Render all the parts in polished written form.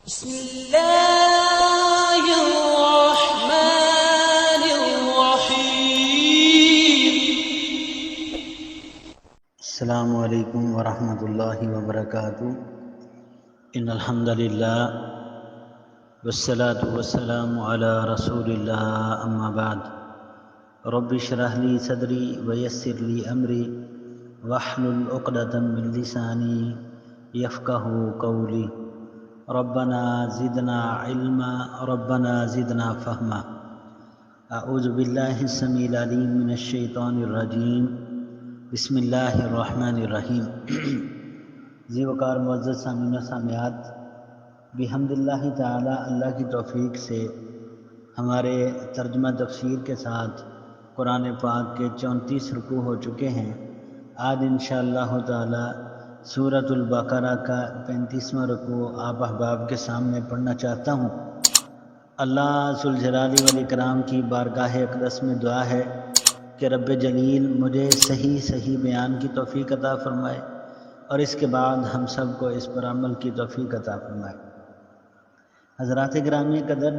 بسم الله الرحمن الرحيم. السلام علیکم ورحمۃ اللہ وبرکاتہ. ان الحمد للہ والصلاة والسلام علی رسول اللہ، اما بعد. رب اشرح لی صدری ویسر لی امری واحلل عقدۃ من لسانی یفقہوا قولی. ربنا زدنا علما ربنا زدنا فہما. اعوذ باللہ السمیع العلیم من الشیطان الرجیم. بسم اللہ الرحمن الرحیم. ذی وقار معزز سامعین و سامعات، بحمد اللہ تعالی، اللہ کی توفیق سے ہمارے ترجمہ تفسیر کے ساتھ قرآن پاک کے 34 رکوع ہو چکے ہیں. آج انشاءاللہ تعالی سورۃ البقرہ کا 35واں رکوع آپ احباب کے سامنے پڑھنا چاہتا ہوں. اللہ ذوالجلال والاکرام کی بارگاہ اقدس میں دعا ہے کہ رب جلیل مجھے صحیح بیان کی توفیق عطا فرمائے اور اس کے بعد ہم سب کو اس پر عمل کی توفیق عطا فرمائے. حضرات گرامی قدر،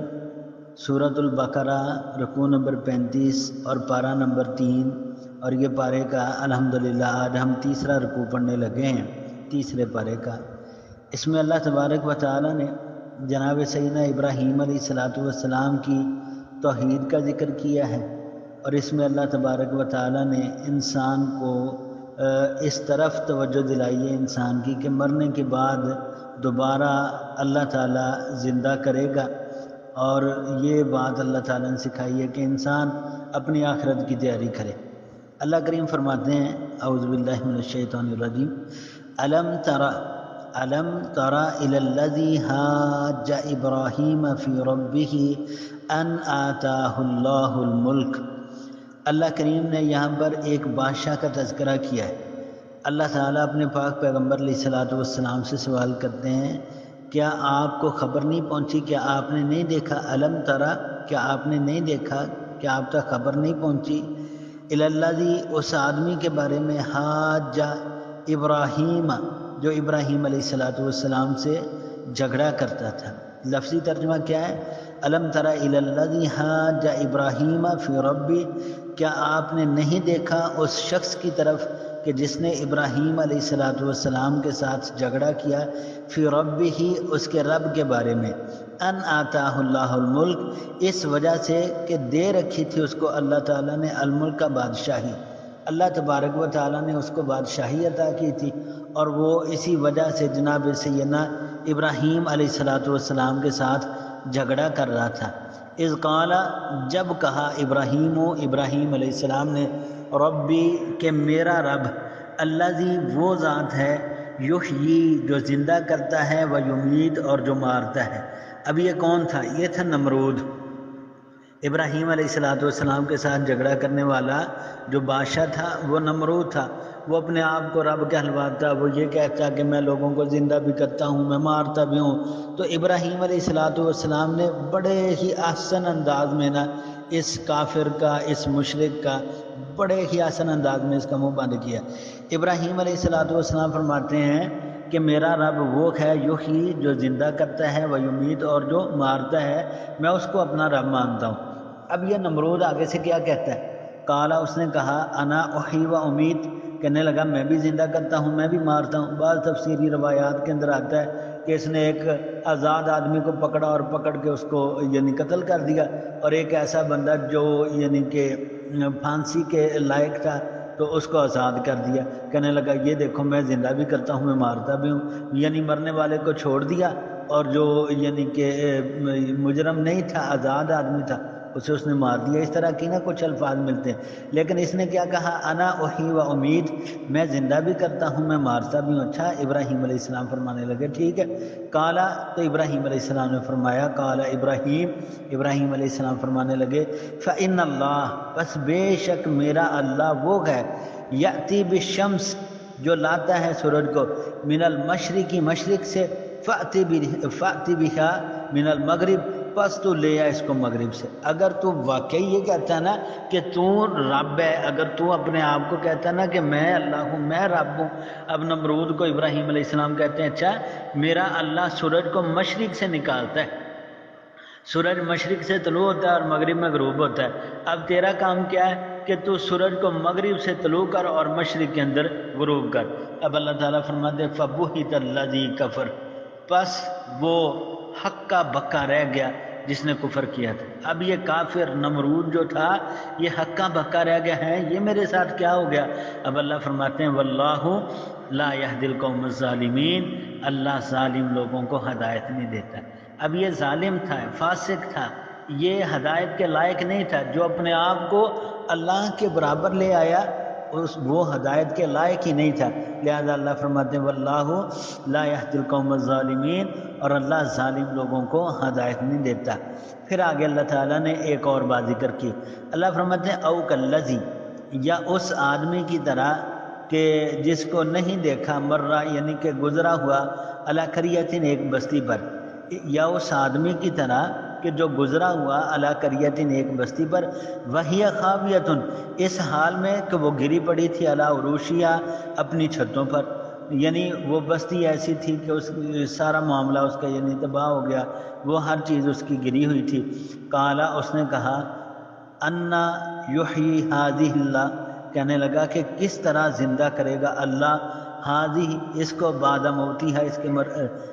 سورۃ البقرہ رکوع نمبر 35 اور پارہ نمبر 3 اور یہ پارے کا الحمدللہ آج ہم تیسرا رکوع پڑھنے لگے ہیں، تیسرے پارے کا. اس میں اللہ تبارک و تعالی نے جناب سیدنا ابراہیم علیہ السلام کی توحید کا ذکر کیا ہے، اور اس میں اللہ تبارک و تعالی نے انسان کو اس طرف توجہ دلائی ہے انسان کی کہ مرنے کے بعد دوبارہ اللہ تعالی زندہ کرے گا. اور یہ بات اللہ تعالی نے سکھائی ہے کہ انسان اپنی آخرت کی تیاری کرے. اللہ کریم فرماتے ہیں اعوذ باللہ من الشیطان الرجیم. الم تر الی الذی حاج ابراہیم فی ربہ ان آتاہ اللہ الملک. اللہ کریم نے یہاں پر ایک بادشاہ کا تذکرہ کیا ہے. اللہ تعالیٰ اپنے پاک پیغمبر علیہ السلام سے سوال کرتے ہیں، کیا آپ کو خبر نہیں پہنچی؟ کیا آپ نے نہیں دیکھا؟ علم ترا، کیا آپ نے نہیں دیکھا؟ کیا آپ تک خبر نہیں پہنچی؟ الی الذی، اس آدمی کے بارے میں، حاج ابراہیم، جو ابراہیم علیہ السلام سے جھگڑا کرتا تھا. لفظی ترجمہ کیا ہے؟ الم تر الی الذی حاج ابراہیم فی ربی. کیا آپ نے نہیں دیکھا اس شخص کی طرف کہ جس نے ابراہیم علیہ السلام کے ساتھ جھگڑا کیا، فی ربہ، اس کے رب کے بارے میں، ان آتاہ اللہ الملک، اس وجہ سے کہ دے رکھی تھی اس کو اللہ تعالیٰ نے الملک کا بادشاہی. اللہ تبارک و تعالیٰ نے اس کو بادشاہی عطا کی تھی، اور وہ اسی وجہ سے جناب سیدنا ابراہیم علیہ السلام کے ساتھ جھگڑا کر رہا تھا. اذ قال، جب کہا ابراہیم علیہ السلام نے، ربی، کہ میرا رب، الذی، وہ ذات ہے، یحیی، جو زندہ کرتا ہے، و یمیت، اور جو مارتا ہے. اب یہ کون تھا؟ یہ تھا نمرود. ابراہیم علیہ السلام کے ساتھ جھگڑا کرنے والا جو بادشاہ تھا وہ نمرود تھا. وہ اپنے آپ کو رب کہلواتا، وہ یہ کہتا کہ میں لوگوں کو زندہ بھی کرتا ہوں، میں مارتا بھی ہوں. تو ابراہیم علیہ السلام نے بڑے ہی احسن انداز میں اس کافر کا، اس مشرک کا بڑے ہی آسان انداز میں اس کا منہ بند کیا. ابراہیم علیہ السلام فرماتے ہیں کہ میرا رب وہ ہے، یحیی، جو زندہ کرتا ہے، و یمیت، اور جو مارتا ہے، میں اس کو اپنا رب مانتا ہوں. اب یہ نمرود آگے سے کیا کہتا ہے؟ قالا، اس نے کہا، انا احیی و امیت، کہنے لگا میں بھی زندہ کرتا ہوں، میں بھی مارتا ہوں. بعض تفسیری روایات کے اندر آتا ہے کہ اس نے ایک آزاد آدمی کو پکڑا اور پکڑ کے اس کو قتل کر دیا، اور ایک ایسا بندہ جو کہ پھانسی کے لائق تھا تو اس کو آزاد کر دیا. کہنے لگا یہ دیکھو میں زندہ بھی کرتا ہوں، میں مارتا بھی ہوں. مرنے والے کو چھوڑ دیا، اور جو کہ مجرم نہیں تھا، آزاد آدمی تھا، اسے اس نے مار دیا. اس طرح کی کچھ الفاظ ملتے ہیں. لیکن اس نے کیا کہا؟ انا احیی و امید، میں زندہ بھی کرتا ہوں، میں مارتا بھی ہوں. اچھا، ابراہیم علیہ السلام فرمانے لگے ٹھیک ہے. قالا، تو ابراہیم علیہ السلام نے فرمایا، قالا ابراہیم علیہ السلام فرمانے لگے، فإن اللہ، بس بے شک میرا اللہ وہ ہے، یأتی بالشمس، جو لاتا ہے سورج کو، من المشرقی، مشرق سے، فأتی بہا من المغرب، بس تو لے آ اس کو مغرب سے۔ اگر تو واقعی یہ کہتا ہے نا کہ تو رب ہے، اگر تو اپنے آپ کو کہتا ہے نا کہ میں اللہ ہوں، میں رب ہوں، اب نمرود کو ابراہیم علیہ السلام کہتے ہیں اچھا میرا اللہ سورج کو مشرق سے نکالتا ہے، سورج مشرق سے طلوع ہوتا ہے اور مغرب میں غروب ہوتا ہے، اب تیرا کام کیا ہے کہ تو سورج کو مغرب سے طلوع کر اور مشرق کے اندر غروب کر۔ اب اللہ تعالیٰ فرماتے ہیں فَبُہِتَ الَّذِي کفر، پس وہ حق کا بکا رہ گیا جس نے کفر کیا تھا۔ اب یہ کافر نمرود جو تھا یہ حق کا بکا رہ گیا ہے، یہ میرے ساتھ کیا ہو گیا؟ اب اللہ فرماتے ہیں واللہ لا یہدی القوم الظالمین، اللہ ظالم لوگوں کو ہدایت نہیں دیتا۔ اب یہ ظالم تھا، فاسق تھا، یہ ہدایت کے لائق نہیں تھا، جو اپنے آپ کو اللہ کے برابر لے آیا وہ ہدایت کے لائق ہی نہیں تھا، لہذا اللہ فرماتے ہیں واللہ لا یہدی القوم الظالمین، اور اللہ ظالم لوگوں کو ہدایت نہیں دیتا۔ پھر آگے اللہ تعالیٰ نے ایک اور بات ذکر کی، اللہ فرماتے ہیں او کالذی، یا اس آدمی کی طرح کہ جس کو نہیں دیکھا، مرہ یعنی کہ گزرا ہوا، علی قریۃ ایک بستی پر، یا اس آدمی کی طرح کہ جو گزرا ہوا علی قریۃ ایک بستی پر، وہی خاویۃ، اس حال میں کہ وہ گری پڑی تھی، علی عروشہا، اپنی چھتوں پر، یعنی وہ بستی ایسی تھی کہ اس سارا معاملہ اس کا یعنی تباہ ہو گیا، وہ ہر چیز اس کی گری ہوئی تھی۔ قالا، اس نے کہا انا یحیی ہذہ اللہ، کہنے لگا کہ کس طرح زندہ کرے گا اللہ ہذہ، اس کو بعد موتیہا، اس کے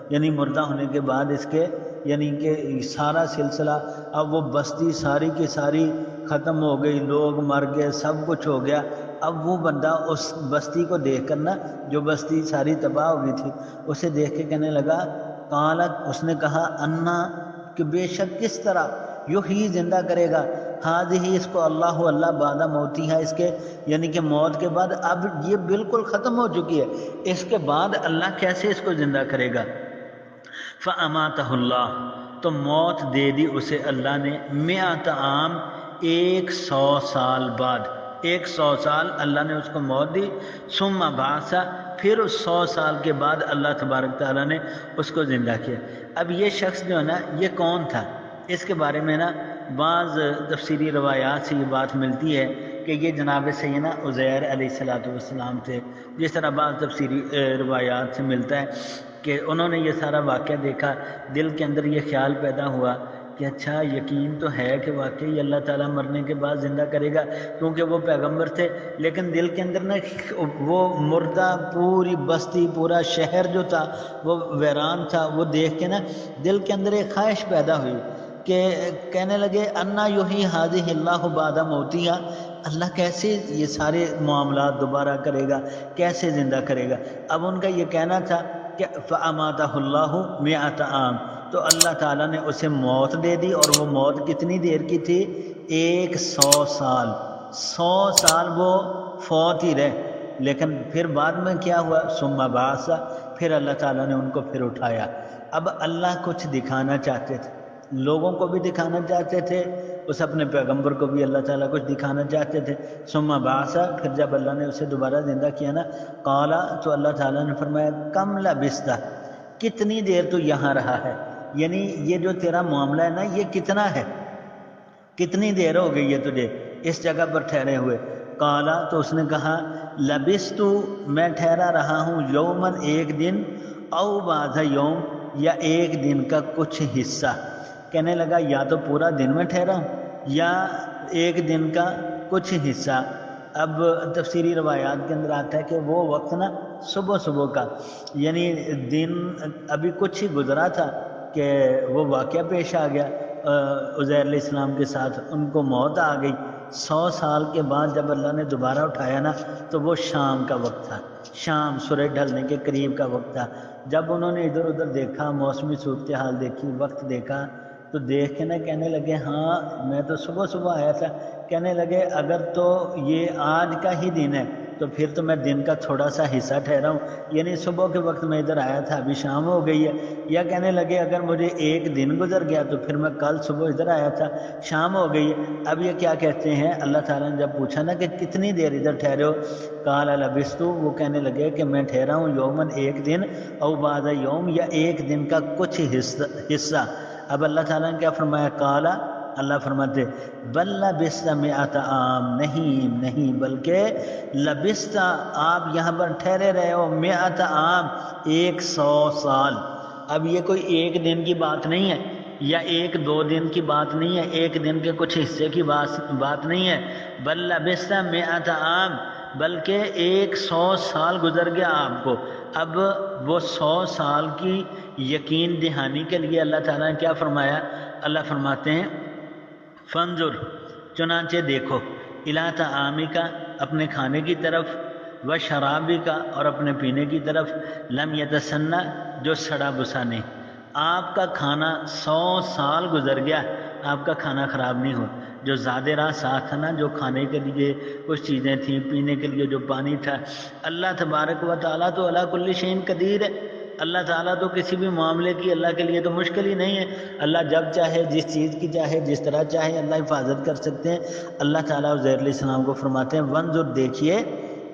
یعنی مردہ ہونے کے بعد اس کے یعنی کہ سارا سلسلہ، اب وہ بستی ساری کی ساری ختم ہو گئی، لوگ مر گئے، سب کچھ ہو گیا، اب وہ بندہ اس بستی کو دیکھ کر نا، جو بستی ساری تباہ ہو گئی تھی، اسے دیکھ کے کہنے لگا قالت، اس نے کہا انا، کہ بے شک کس طرح، یحیی زندہ کرے گا، ہذہ اس کو اللہ بعد موتیہا، اس کے یعنی کہ موت کے بعد، اب یہ بالکل ختم ہو چکی ہے، اس کے بعد اللہ کیسے اس کو زندہ کرے گا؟ فاماتہ اللہ، تو موت دے دی اسے اللہ نے، 100 عام، 100 سال بعد، 100 سال اللہ نے اس کو موت دی، ثم بعث، پھر اس 100 سال کے بعد اللہ تبارک تعالیٰ نے اس کو زندہ کیا۔ اب یہ شخص جو ہے نا یہ کون تھا، اس کے بارے میں نا بعض تفسیری روایات سے یہ بات ملتی ہے کہ یہ جناب سیدنا عزیر علیہ السلام تھے، جس طرح بعض تفسیری روایات سے ملتا ہے کہ انہوں نے یہ سارا واقعہ دیکھا، دل کے اندر یہ خیال پیدا ہوا کہ اچھا یقین تو ہے کہ واقعی اللہ تعالیٰ مرنے کے بعد زندہ کرے گا، کیونکہ وہ پیغمبر تھے، لیکن دل کے اندر نا وہ مردہ پوری بستی، پورا شہر جو تھا وہ ویران تھا، وہ دیکھ کے نا دل کے اندر ایک خواہش پیدا ہوئی کہ کہنے لگے انا یحیی ہذہ اللہ بعد موتیہا، اللہ کیسے یہ سارے معاملات دوبارہ کرے گا، کیسے زندہ کرے گا؟ اب ان کا یہ کہنا تھا کہ فاماتہ اللہ 100 عام، تو اللہ تعالیٰ نے اسے موت دے دی، اور وہ موت کتنی دیر کی تھی؟ 100 سال، 100 سال وہ فوت ہی رہے، لیکن پھر بعد میں کیا ہوا؟ ثم بعث، پھر اللہ تعالیٰ نے ان کو پھر اٹھایا۔ اب اللہ کچھ دکھانا چاہتے تھے، لوگوں کو بھی دکھانا چاہتے تھے، اس اپنے پیغمبر کو بھی اللہ تعالیٰ کچھ دکھانا چاہتے تھے۔ ثم بعث، پھر جب اللہ نے اسے دوبارہ زندہ کیا نا، قال، تو اللہ تعالیٰ نے فرمایا کم لبثت، کتنی دیر تو یہاں رہا ہے، یعنی یہ جو تیرا معاملہ ہے نا یہ کتنا ہے، کتنی دیر ہو گئی ہے تجھے اس جگہ پر ٹھہرے ہوئے؟ قال، تو اس نے کہا لبثت، میں ٹھہرا رہا ہوں، یومن، ایک دن، او بعض یوم، یا ایک دن کا کچھ حصہ، کہنے لگا یا تو پورا دن میں ٹھہرا ہوں یا ایک دن کا کچھ حصہ۔ اب تفسیری روایات کے اندر آتا ہے کہ وہ وقت نا صبح کا، یعنی دن ابھی کچھ ہی گزرا تھا کہ وہ واقعہ پیش آ گیا عزیر علیہ السلام کے ساتھ، ان کو موت آ گئی۔ 100 سال کے بعد جب اللہ نے دوبارہ اٹھایا نا تو وہ شام کا وقت تھا، شام سورج ڈھلنے کے قریب کا وقت تھا۔ جب انہوں نے ادھر ادھر دیکھا، موسمی صورتحال دیکھی، وقت دیکھا، تو دیکھ کے نا کہنے لگے ہاں میں تو صبح آیا تھا، کہنے لگے اگر تو یہ آج کا ہی دن ہے تو پھر تو میں دن کا تھوڑا سا حصہ ٹھہرا ہوں، یعنی صبح کے وقت میں ادھر آیا تھا، ابھی شام ہو گئی ہے، یا کہنے لگے اگر مجھے ایک دن گزر گیا تو پھر میں کل صبح ادھر آیا تھا، شام ہو گئی ہے۔ اب یہ کیا کہتے ہیں، اللہ تعالیٰ نے جب پوچھا نا کہ کتنی دیر ادھر ٹھہرے ہو، قال لبثت، وہ کہنے لگے کہ میں ٹھہرا ہوں یومن، ایک دن، او بعض یوم، یا ایک دن کا کچھ حصہ۔ اب اللہ تعالیٰ نے کیا فرمایا؟ قالا، اللہ فرماتے بل لبثت مئۃ عام، نہیں بلکہ لبثت، آپ یہاں پر ٹھہرے رہے ہو، مئۃ عام، 100 سال۔ اب یہ کوئی ایک دن کی بات نہیں ہے، یا ایک دو دن کی بات نہیں ہے، ایک دن کے کچھ حصے کی بات نہیں ہے، بل لبثت مئۃ عام، بلکہ 100 سال گزر گیا آپ کو۔ اب وہ 100 سال کی یقین دہانی کے لیے اللہ تعالیٰ نے کیا فرمایا؟ اللہ فرماتے ہیں فانظر، چنانچہ دیکھو، الی طعامک، اپنے کھانے کی طرف، و شرابک، اور اپنے پینے کی طرف، لم یتسنہ، جو سڑا بسا نہیں۔ آپ کا کھانا 100 سال گزر گیا، آپ کا کھانا خراب نہیں ہوا۔ جو زیادہ راہ ساتھ تھا نا، جو کھانے کے لیے کچھ چیزیں تھیں، پینے کے لیے جو پانی تھا، اللہ تبارک و تعالیٰ تو علی کل شیء قدیر ہے۔ اللہ تعالیٰ تو کسی بھی معاملے کی اللہ کے لیے تو مشکل ہی نہیں ہے۔ اللہ جب چاہے، جس چیز کی چاہے، جس طرح چاہے، اللہ حفاظت کر سکتے ہیں۔ اللہ تعالیٰ عزیر علیہ السلام کو فرماتے ہیں وانظر، دیکھیے،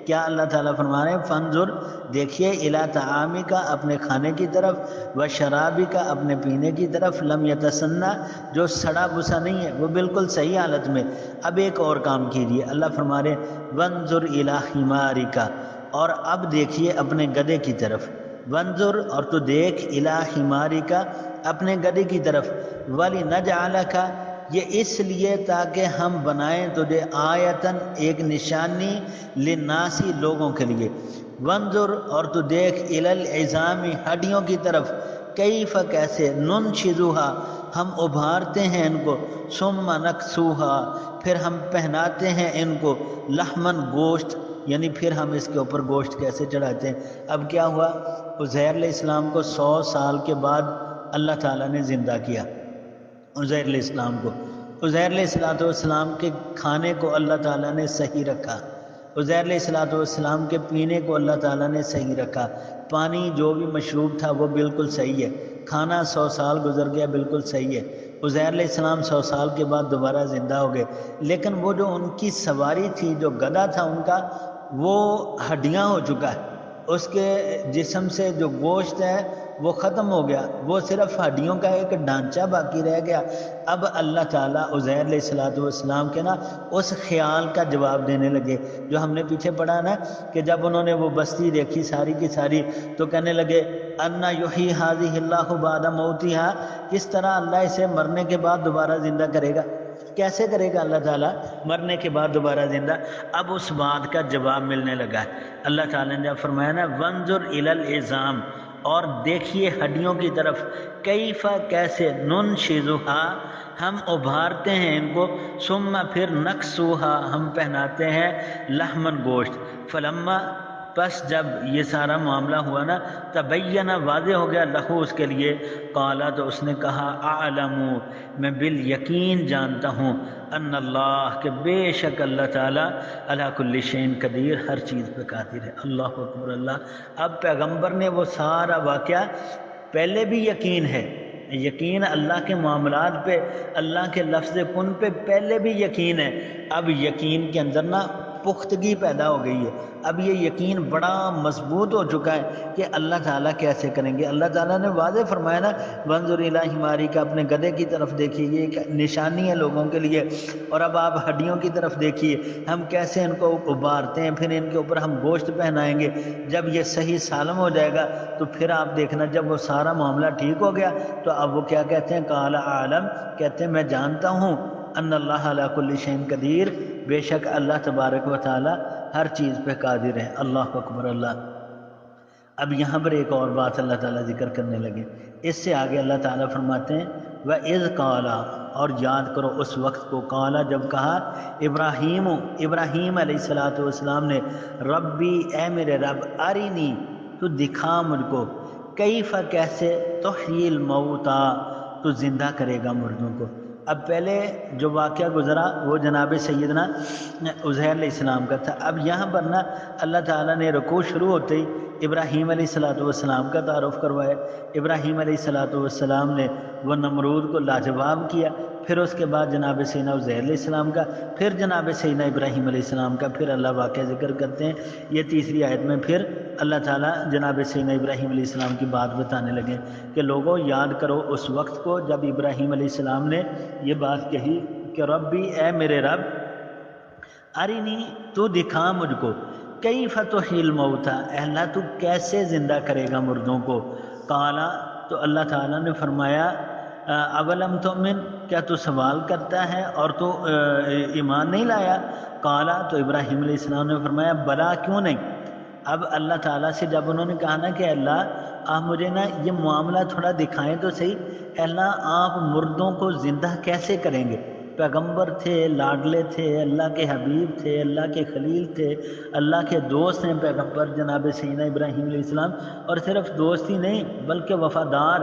کیا اللہ تعالیٰ فرما رہے ہیں؟ فانظر، دیکھیے، الی طعامک، اپنے کھانے کی طرف، و شرابک، اپنے پینے کی طرف، لم یتسنہ، جو سڑا بسا نہیں ہے، وہ بالکل صحیح حالت میں۔ اب ایک اور کام کیجیے، اللہ فرما رہے ہیں وانظر الی حمارک، اور اب دیکھیے اپنے گدھے کی طرف، وانظر، اور تو دیکھ، الی حمارک، اپنے گدھے کی طرف، ولنجعلک، یہ اس لیے تاکہ ہم بنائیں تجھے آیتن، ایک نشانی، للناسی، لوگوں کے لیے، وانظر، اور تو دیکھ، الی العظام، ہڈیوں کی طرف، کیف، کیسے، ننشزھا، ہم ابھارتے ہیں ان کو، ثم نکسوھا، پھر ہم پہناتے ہیں ان کو، لحمن، گوشت، یعنی پھر ہم اس کے اوپر گوشت کیسے چڑھاتے ہیں۔ اب کیا ہوا؟ عزیر علیہ السلام کو 100 سال کے بعد اللہ تعالیٰ نے زندہ کیا، عزیر علیہ السلام کو۔ عزیر علیہ السلام کے کھانے کو اللہ تعالیٰ نے صحیح رکھا، عزیر علیہ السلام کے پینے کو اللہ تعالیٰ نے صحیح رکھا، پانی جو بھی مشروب تھا وہ بالکل صحیح ہے، کھانا 100 سال گزر گیا، بالکل صحیح ہے۔ عزیر علیہ السلام 100 سال کے بعد دوبارہ زندہ ہو گئے، لیکن وہ جو ان کی سواری تھی، جو گدھا تھا ان کا، وہ ہڈیاں ہو چکا ہے، اس کے جسم سے جو گوشت ہے وہ ختم ہو گیا، وہ صرف ہڈیوں کا ایک ڈھانچہ باقی رہ گیا۔ اب اللہ تعالیٰ عزیر علیہ السلام کے نا اس خیال کا جواب دینے لگے جو ہم نے پیچھے پڑھا نا، کہ جب انہوں نے وہ بستی دیکھی ساری کی ساری، تو کہنے لگے انا یحیی ھذہ اللہ بعد موتھا، کس طرح اللہ اسے مرنے کے بعد دوبارہ زندہ کرے گا، کیسے کرے گا اللہ تعالیٰ مرنے کے بعد دوبارہ زندہ؟ اب اس بات کا جواب ملنے لگا ہے۔ اللہ تعالیٰ نے جب فرمایا نا وانظر الی العظام، اور دیکھیے ہڈیوں کی طرف، کیف، کیسے، ننشزھا، ہم ابھارتے ہیں ان کو، ثم، پھر نکسوھا، ہم پہناتے ہیں، لحمن، گوشت، فلما، پس جب یہ سارا معاملہ ہوا نا، تبین، واضح ہو گیا، لہو، اس کے لیے، قالا، تو اس نے کہا، اعلم، میں بالیقین جانتا ہوں، ان اللہ، کہ بے شک اللہ تعالیٰ، علی کل شیء قدیر، ہر چیز پہ قادر ہے۔ اللہ اکبر، اللہ۔ اب پیغمبر نے وہ سارا واقعہ، پہلے بھی یقین ہے، یقین اللہ کے معاملات پہ، اللہ کے لفظ کن پہ پہلے بھی یقین ہے، اب یقین کے اندر نا پختگی پیدا ہو گئی ہے، اب یہ یقین بڑا مضبوط ہو چکا ہے کہ اللہ تعالیٰ کیسے کریں گے۔ اللہ تعالیٰ نے واضح فرمایا نا وانظر الی حمارک، اپنے گدھے کی طرف دیکھیے، یہ ایک نشانی ہے لوگوں کے لیے، اور اب آپ ہڈیوں کی طرف دیکھیے، ہم کیسے ان کو ابھارتے ہیں، پھر ان کے اوپر ہم گوشت پہنائیں گے، جب یہ صحیح سالم ہو جائے گا تو پھر آپ دیکھنا، جب وہ سارا معاملہ ٹھیک ہو گیا تو اب وہ کیا کہتے ہیں؟ قال اعلم، کہتے ہیں میں جانتا ہوں، ان اللہ علی کل شیء قدیر، بے شک اللہ تبارک و تعالی ہر چیز پہ قادر ہے۔ اللہ اکبر، اللہ۔ اب یہاں پر ایک اور بات اللہ تعالیٰ ذکر کرنے لگے، اس سے آگے اللہ تعالیٰ فرماتے ہیں وَإِذْ قَالَ، اور یاد کرو اس وقت کو، قالا، جب کہا، ابراہیم علیہ السلام نے، ربی، اے میرے رب، ارینی، تو دکھا مجھ کو، کیف، کیسے، تحیی الموتیٰ، تو زندہ کرے گا مردوں کو۔ اب پہلے جو واقعہ گزرا وہ جناب سیدنا عزیر علیہ السلام کا تھا، اب یہاں پر نا اللہ تعالیٰ نے رکوع شروع ہوتے ہی ابراہیم علیہ السلام کا تعارف کروایا۔ ابراہیم علیہ السلام نے وہ نمرود کو لاجواب کیا، پھر اس کے بعد جناب سیدنا عزیر علیہ السلام کا، پھر جناب سیدنا ابراہیم علیہ السلام کا، پھر اللہ واقعہ ذکر کرتے ہیں۔ یہ تیسری آیت میں پھر اللہ تعالیٰ جناب سیدنا ابراہیم علیہ السلام کی بات بتانے لگے کہ لوگوں یاد کرو اس وقت کو جب ابراہیم علیہ السلام نے یہ بات کہی کہ ربی اے میرے رب، ارینی تو دکھا مجھ کو، کیف تحیی الموتی اے اللہ تو کیسے زندہ کرے گا مردوں کو۔ قالا تو اللہ تعالیٰ نے فرمایا اولم تؤمن کیا تو سوال کرتا ہے اور تو ایمان نہیں لایا؟ قالا تو ابراہیم علیہ السلام نے فرمایا بلا کیوں نہیں۔ اب اللہ تعالیٰ سے جب انہوں نے کہا نا کہ اللہ آپ مجھے نا یہ معاملہ تھوڑا دکھائیں تو صحیح، اللہ آپ مردوں کو زندہ کیسے کریں گے؟ پیغمبر تھے، لاڈلے تھے، اللہ کے حبیب تھے، اللہ کے خلیل تھے، اللہ کے دوست ہیں پیغمبر جناب سیدنا ابراہیم علیہ السلام، اور صرف دوست ہی نہیں بلکہ وفادار۔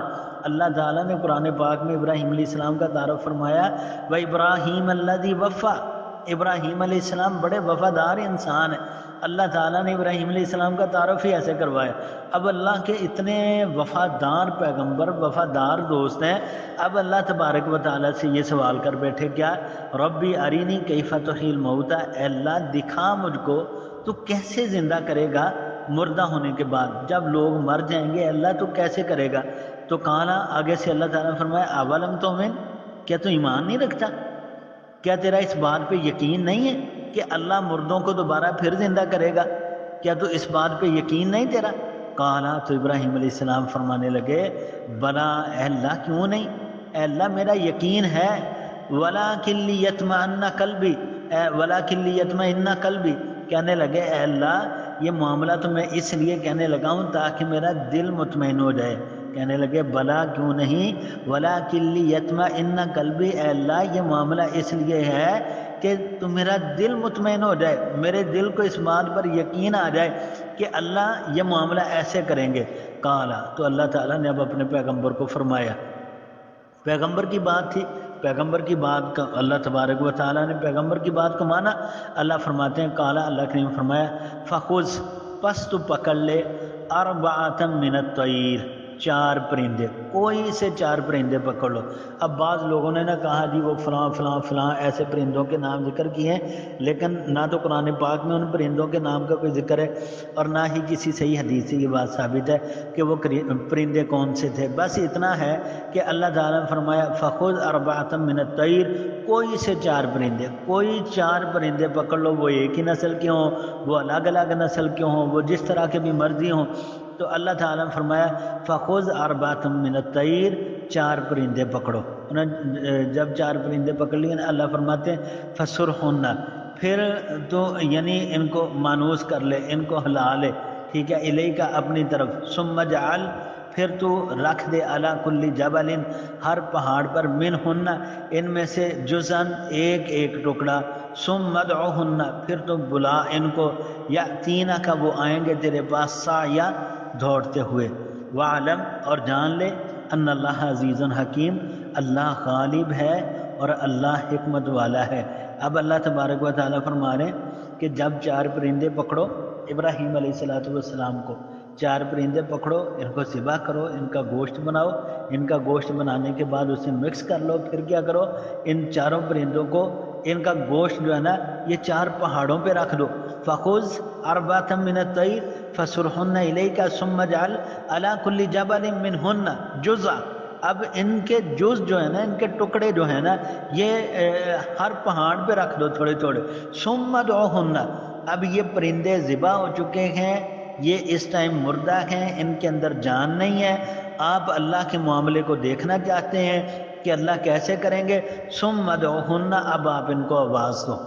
اللہ تعالیٰ نے قرآن پاک میں ابراہیم علیہ السلام کا تعارف فرمایا وَإِبْرَاهِيمَ الَّذِي وَفَّى، ابراہیم علیہ السلام بڑے وفادار انسان ہیں۔ اللہ تعالیٰ نے ابراہیم علیہ السلام کا تعارف ہی ایسے کروایا۔ اب اللہ کے اتنے وفادار پیغمبر، وفادار دوست ہیں، اب اللہ تبارک و تعالیٰ سے یہ سوال کر بیٹھے کیا ربی ارینی کیف تحیی الموتی، اے اللہ دکھا مجھ کو تو کیسے زندہ کرے گا مردہ ہونے کے بعد، جب لوگ مر جائیں گے اللہ تو کیسے کرے گا؟ تو کہا آگے سے اللہ تعالیٰ نے فرمایا اولم تؤمن، کیا تو ایمان نہیں رکھتا؟ کیا تیرا اس بات پہ یقین نہیں ہے کہ اللہ مردوں کو دوبارہ پھر زندہ کرے گا؟ کیا تو اس بات پہ یقین نہیں تیرا؟ کہا تو ابراہیم علیہ السلام فرمانے لگے بلا اے اللہ کیوں نہیں، اے اللہ میرا یقین ہے، وَلَٰكِن لِيَطْمَئِنَّ قَلْبِي، وَلَٰكِن لِيَطْمَئِنَّ قَلْبِي، کہنے لگے اے اللہ یہ معاملہ تو میں اس لیے کہنے لگا ہوں تاکہ میرا دل مطمئن ہو جائے۔ کہنے لگے بلا کیوں نہیں، وَلَٰكِن لِيَطْمَئِنَّ قَلْبِي، اے اللہ یہ معاملہ اس لیے ہے کہ تو میرا دل مطمئن ہو جائے، میرے دل کو اس بات پر یقین آ جائے کہ اللہ یہ معاملہ ایسے کریں گے۔ قالا تو اللہ تعالیٰ نے اب اپنے پیغمبر کو فرمایا، پیغمبر کی بات تھی، پیغمبر کی بات کا اللہ تبارک و تعالیٰ نے پیغمبر کی بات کو مانا۔ اللہ فرماتے ہیں قالا اللہ کریم فرمایا فخذ پس تو پکڑ لے اربعۃ من الطیر، 4 پرندے، کوئی سے 4 پرندے پکڑ لو۔ اب بعض لوگوں نے نہ کہا جی وہ فلاں فلاں فلاں ایسے پرندوں کے نام ذکر کیے ہیں، لیکن نہ تو قرآن پاک میں ان پرندوں کے نام کا کوئی ذکر ہے اور نہ ہی کسی صحیح حدیث سے یہ بات ثابت ہے کہ وہ پرندے کون سے تھے۔ بس اتنا ہے کہ اللہ تعالیٰ نے فرمایا فخذ اربعۃ من الطیر، کوئی سے 4 پرندے، کوئی 4 پرندے پکڑ لو، وہ ایک ہی نسل کے ہوں، وہ الگ الگ نسل کے ہوں، وہ جس طرح کے بھی مرضی ہوں۔ تو اللہ تعالیٰ نے فرمایا فخذ اربعۃ من الطیر، 4 پرندے پکڑو۔ انہوں نے جب 4 پرندے پکڑ لیے اللہ فرماتے ہیں فسرہن، پھر تو یعنی ان کو مانوس کر لے، ان کو ہلا لے، ٹھیک ہے، الیک اپنی طرف، ثم اجعل پھر تو رکھ دے علی کل جبل، ہر پہاڑ پر، منہن ان میں سے جزءاً ایک ایک ٹکڑا، ثم ادعوہن پھر تو بلا ان کو، یاتینک وہ آئیں گے تیرے پاس، سعیا دوڑتے ہوئے، وعلم اور جان لے ان اللہ عزیز حکیم، اللہ غالب ہے اور اللہ حکمت والا ہے۔ اب اللہ تبارک و تعالیٰ فرما رہے ہیں کہ جب 4 پرندے پکڑو ابراہیم علیہ السلام کو، 4 پرندے پکڑو، ان کو ذبح کرو، ان کا گوشت بناؤ، ان کا گوشت بنانے کے بعد اسے مکس کر لو، پھر کیا کرو ان 4 پرندوں کو، ان کا گوشت جو ہے نا یہ 4 پہاڑوں پہ رکھ دو، فخذ اربعۃ من الطیر فسرہن الیک ثم اجعل علی کل جبل منہن جزءا، اب ان کے جز جو ہے نا، ان کے ٹکڑے جو ہیں نا، یہ ہر پہاڑ پہ رکھ دو تھوڑے تھوڑے، ثم ادعوہن، اب یہ پرندے ذبح ہو چکے ہیں، یہ اس ٹائم مردہ ہیں، ان کے اندر جان نہیں ہے، آپ اللہ کے معاملے کو دیکھنا چاہتے ہیں کہ اللہ کیسے کریں گے، ثم ادعوہن، اب آپ ان کو آواز دو،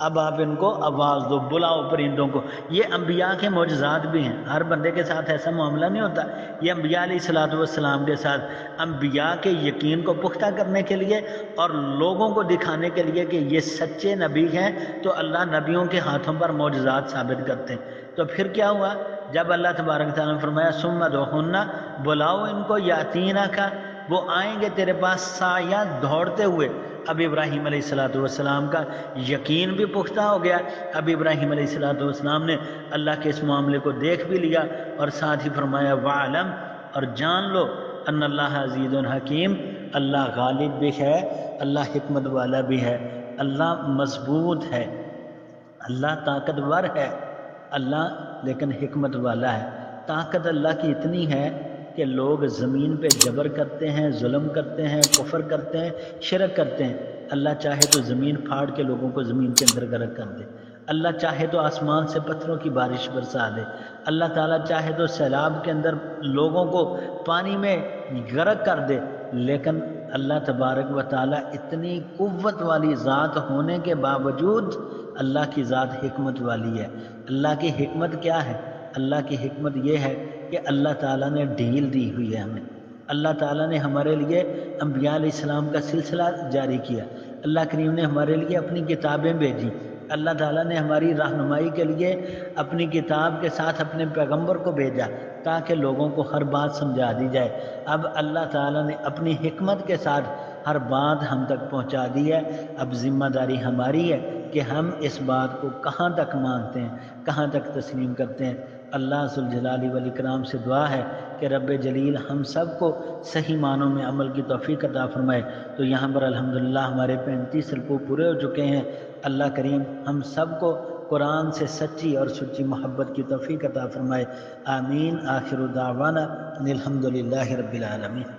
اب آپ ان کو آواز دو، بلاؤ پرندوں کو۔ یہ انبیاء کے معجزات بھی ہیں، ہر بندے کے ساتھ ایسا معاملہ نہیں ہوتا، یہ انبیاء علیہ السلام کے ساتھ، انبیاء کے یقین کو پختہ کرنے کے لیے اور لوگوں کو دکھانے کے لیے کہ یہ سچے نبی ہیں، تو اللہ نبیوں کے ہاتھوں پر معجزات ثابت کرتے ہیں۔ تو پھر کیا ہوا، جب اللہ تبارک تعالیٰ نے فرمایا ثم ادعوہن، بلاؤ ان کو، یاتینک وہ آئیں گے تیرے پاس، سعیا دوڑتے ہوئے۔ اب ابراہیم علیہ السلام کا یقین بھی پختہ ہو گیا، اب ابراہیم علیہ السلام نے اللہ کے اس معاملے کو دیکھ بھی لیا اور ساتھ ہی فرمایا وعلم اور جان لو ان اللہ عزیز حکیم، اللہ غالب بھی ہے اللہ حکمت والا بھی ہے، اللہ مضبوط ہے، اللہ طاقتور ہے، اللہ لیکن حکمت والا ہے۔ طاقت اللہ کی اتنی ہے کہ لوگ زمین پہ جبر کرتے ہیں، ظلم کرتے ہیں، کفر کرتے ہیں، شرک کرتے ہیں، اللہ چاہے تو زمین پھاڑ کے لوگوں کو زمین کے اندر غرق کر دے، اللہ چاہے تو آسمان سے پتھروں کی بارش برسا دے، اللہ تعالیٰ چاہے تو سیلاب کے اندر لوگوں کو پانی میں غرق کر دے، لیکن اللہ تبارک و تعالیٰ اتنی قوت والی ذات ہونے کے باوجود اللہ کی ذات حکمت والی ہے۔ اللہ کی حکمت کیا ہے؟ اللہ کی حکمت یہ ہے کہ اللہ تعالیٰ نے ڈھیل دی ہوئی ہے ہمیں، اللہ تعالیٰ نے ہمارے لیے انبیاء علیہ السلام کا سلسلہ جاری کیا، اللہ کریم نے ہمارے لیے اپنی کتابیں بھیجی، اللہ تعالیٰ نے ہماری رہنمائی کے لیے اپنی کتاب کے ساتھ اپنے پیغمبر کو بھیجا تاکہ لوگوں کو ہر بات سمجھا دی جائے۔ اب اللہ تعالیٰ نے اپنی حکمت کے ساتھ ہر بات ہم تک پہنچا دی ہے، اب ذمہ داری ہماری ہے کہ ہم اس بات کو کہاں تک مانتے ہیں، کہاں تک تسلیم کرتے ہیں۔ اللہ ذوالجلال والاکرام سے دعا ہے کہ رب جلیل ہم سب کو صحیح معنوں میں عمل کی توفیق عطا فرمائے۔ تو یہاں پر الحمدللہ ہمارے 35 رکوع پورے ہو چکے ہیں۔ اللہ کریم ہم سب کو قرآن سے سچی اور سچی محبت کی توفیق عطا فرمائے۔ آمین۔ آخر دعوانا الحمدللہ رب العالمین۔